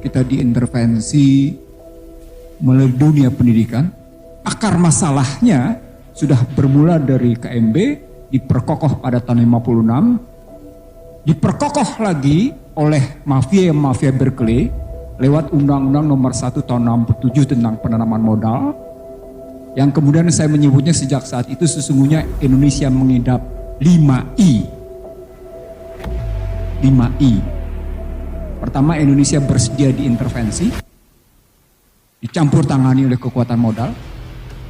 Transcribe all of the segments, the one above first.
Kita diintervensi melalui dunia pendidikan. Akar masalahnya sudah bermula dari KMB, diperkokoh pada tahun 56, diperkokoh lagi oleh mafia Berkeley lewat Undang-Undang Nomor 1 Tahun 67 tentang penanaman modal, yang kemudian saya menyebutnya sejak saat itu sesungguhnya Indonesia mengidap 5I. 5I. Pertama, Indonesia bersedia diintervensi, dicampur tangani oleh kekuatan modal.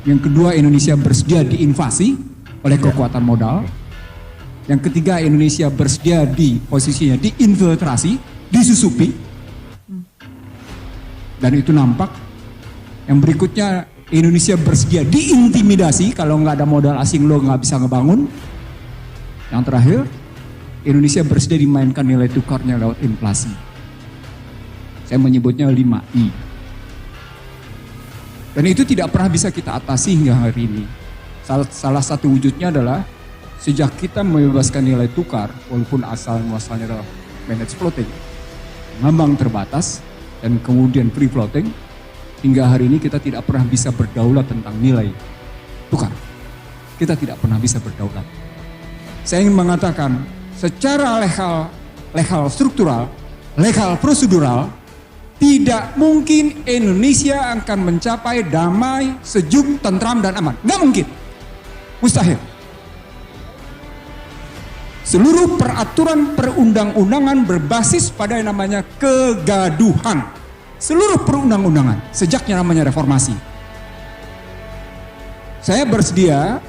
Yang kedua, Indonesia bersedia diinvasi oleh kekuatan modal. Yang ketiga, Indonesia bersedia di posisinya diinfiltrasi, disusupi. Dan itu nampak. Yang berikutnya, Indonesia bersedia diintimidasi, kalau nggak ada modal asing lo nggak bisa ngebangun. Yang terakhir, Indonesia bersedia dimainkan nilai tukarnya lewat inflasi. Saya menyebutnya 5I. Dan itu tidak pernah bisa kita atasi hingga hari ini. Salah satu wujudnya adalah sejak kita membebaskan nilai tukar, walaupun asal muasalnya adalah managed floating, ngambang terbatas, dan kemudian free floating, hingga hari ini kita tidak pernah bisa berdaulat tentang nilai tukar. Kita tidak pernah bisa berdaulat. Saya ingin mengatakan, secara legal struktural, legal prosedural, tidak mungkin Indonesia akan mencapai damai, sejuk, tentram, dan aman. Nggak mungkin. Mustahil. Seluruh peraturan perundang-undangan berbasis pada yang namanya kegaduhan. Seluruh perundang-undangan, sejaknya namanya reformasi. Saya bersedia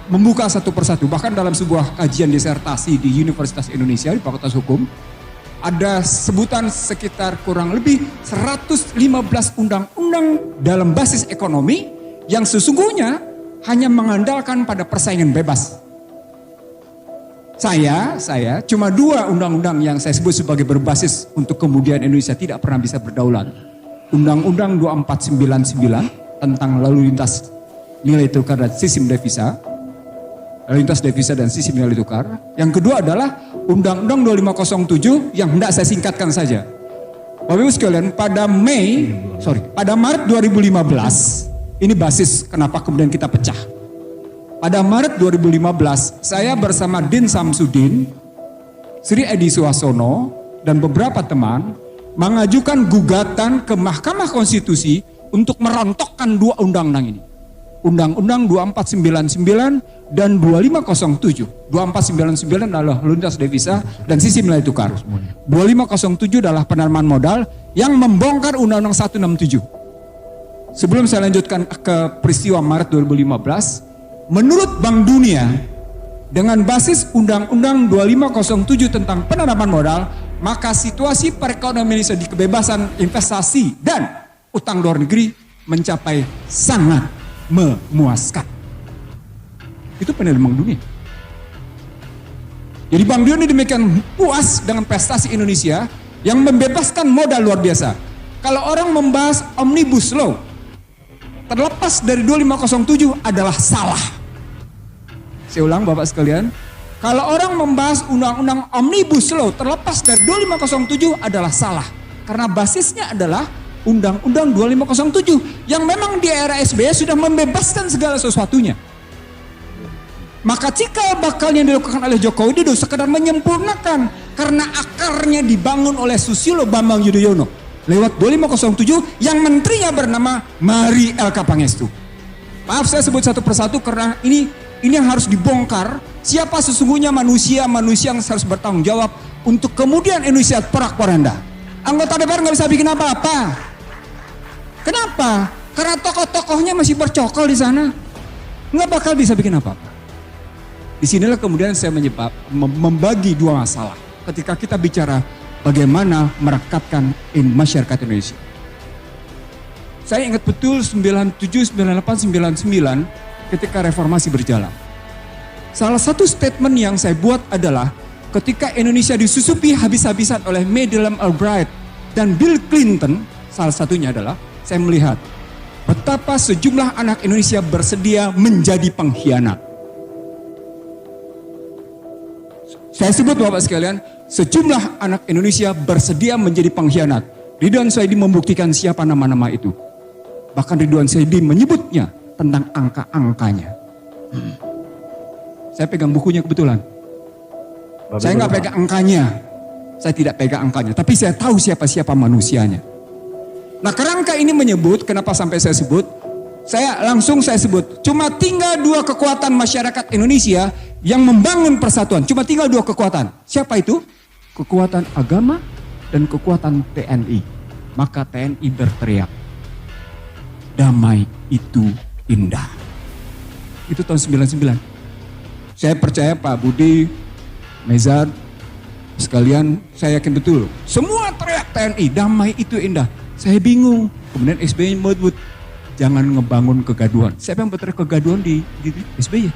membuka satu persatu, bahkan dalam sebuah kajian disertasi di Universitas Indonesia, di Fakultas Hukum, ada sebutan sekitar kurang lebih 115 undang-undang dalam basis ekonomi yang sesungguhnya hanya mengandalkan pada persaingan bebas. Saya cuma 2 undang-undang yang saya sebut sebagai berbasis untuk kemudian Indonesia tidak pernah bisa berdaulat. Undang-Undang 2499 tentang lalu lintas nilai tukar dan sistem devisa, lalu lintas devisa dan sistem nilai tukar. Yang kedua adalah Undang-Undang 2507 yang hendak saya singkatkan saja. Bapak Ibu sekalian, pada Maret 2015, ini basis kenapa kemudian kita pecah. Pada Maret 2015, saya bersama Din Samsudin, Sri Edi Suasono, dan beberapa teman mengajukan gugatan ke Mahkamah Konstitusi untuk merontokkan 2 undang-undang ini. Undang-Undang 2499 dan 2507. 2499 adalah lintas devisa dan sistem nilai tukar. 2507 adalah penanaman modal yang membongkar Undang-Undang 167. Sebelum saya lanjutkan ke peristiwa Maret 2015, menurut Bank Dunia, dengan basis Undang-Undang 2507 tentang penanaman modal, maka situasi perekonomian Indonesia di kebebasan investasi dan utang luar negeri mencapai sangat memuaskan. Itu penilaian Bank Dunia. Jadi Bank Dunia demikian puas dengan prestasi Indonesia yang membebaskan modal luar biasa. Kalau orang membahas Omnibus Law, terlepas dari 2507 adalah salah. Saya ulang Bapak sekalian, kalau orang membahas Undang-Undang Omnibus Law terlepas dari 2507 adalah salah. Karena basisnya adalah Undang-Undang 2507 yang memang di era SBY sudah membebaskan segala sesuatunya. Maka cikal bakal yang dilakukan oleh Jokowi Widodo sekedar menyempurnakan karena akarnya dibangun oleh Susilo Bambang Yudhoyono lewat 2507 yang menterinya bernama Mari Elka Pangestu. Maaf saya sebut satu persatu karena ini yang harus dibongkar. Siapa sesungguhnya manusia yang harus bertanggung jawab untuk kemudian Indonesia porak-poranda. Anggota DPR nggak bisa bikin apa-apa. Kenapa? Karena tokoh-tokohnya masih bercokol di sana. Nggak bakal bisa bikin apa-apa. Disinilah kemudian saya membagi 2 masalah. Ketika kita bicara bagaimana merekatkan masyarakat Indonesia. Saya ingat betul 97, 98, 99 ketika reformasi berjalan. Salah satu statement yang saya buat adalah ketika Indonesia disusupi habis-habisan oleh Madeleine Albright dan Bill Clinton, salah satunya adalah saya melihat betapa sejumlah anak Indonesia bersedia menjadi pengkhianat. Saya sebut Bapak sekalian, sejumlah anak Indonesia bersedia menjadi pengkhianat. Ridwan Saidi membuktikan siapa nama-nama itu. Bahkan Ridwan Saidi menyebutnya tentang angka-angkanya. Saya pegang bukunya kebetulan. Saya nggak pegang angkanya. Saya tidak pegang angkanya. Tapi saya tahu siapa-siapa manusianya. Nah, kerangka ini menyebut, kenapa sampai saya sebut? Saya sebut. Cuma tinggal dua kekuatan masyarakat Indonesia yang membangun persatuan. Cuma tinggal dua kekuatan. Siapa itu? Kekuatan agama dan kekuatan TNI. Maka TNI berteriak, damai itu indah. Itu tahun 99. Saya percaya Pak Budi, Mezar, sekalian saya yakin betul. Semua teriak TNI, damai itu indah. Saya bingung. Kemudian SBY menyebut, jangan ngebangun kegaduhan. Siapa yang berteriak kegaduhan di SBY?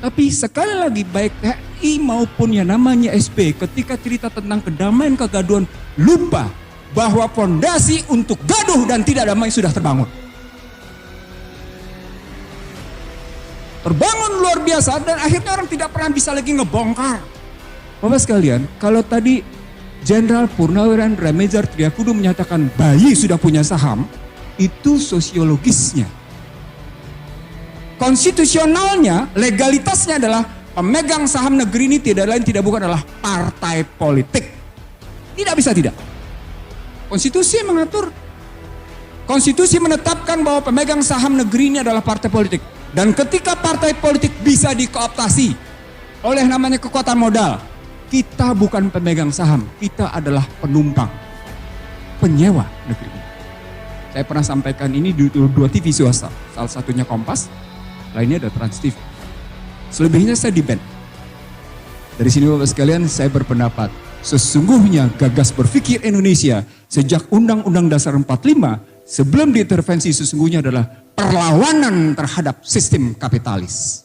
Tapi sekali lagi baik TNI maupun yang namanya SBY ketika cerita tentang kedamaian kegaduhan lupa bahwa fondasi untuk gaduh dan tidak damai sudah terbangun. Terbangun luar biasa dan akhirnya orang tidak pernah bisa lagi ngebongkar. Bapak sekalian, kalau tadi Jenderal Purnawirawan Remezar Triakudu menyatakan bayi sudah punya saham, itu sosiologisnya. Konstitusionalnya, legalitasnya adalah pemegang saham negeri ini tidak lain tidak bukan adalah partai politik. Tidak bisa tidak. Konstitusi mengatur. Konstitusi menetapkan bahwa pemegang saham negeri ini adalah partai politik. Dan ketika partai politik bisa dikooptasi oleh namanya kekuatan modal, kita bukan pemegang saham, kita adalah penumpang, penyewa negeri ini. Saya pernah sampaikan ini di dua TV swasta, salah satunya Kompas, lainnya ada Trans TV. Selebihnya saya di-ban. Dari sini Bapak sekalian saya berpendapat, sesungguhnya gagas berpikir Indonesia sejak Undang-Undang Dasar 45 sebelum diintervensi sesungguhnya adalah perlawanan terhadap sistem kapitalis.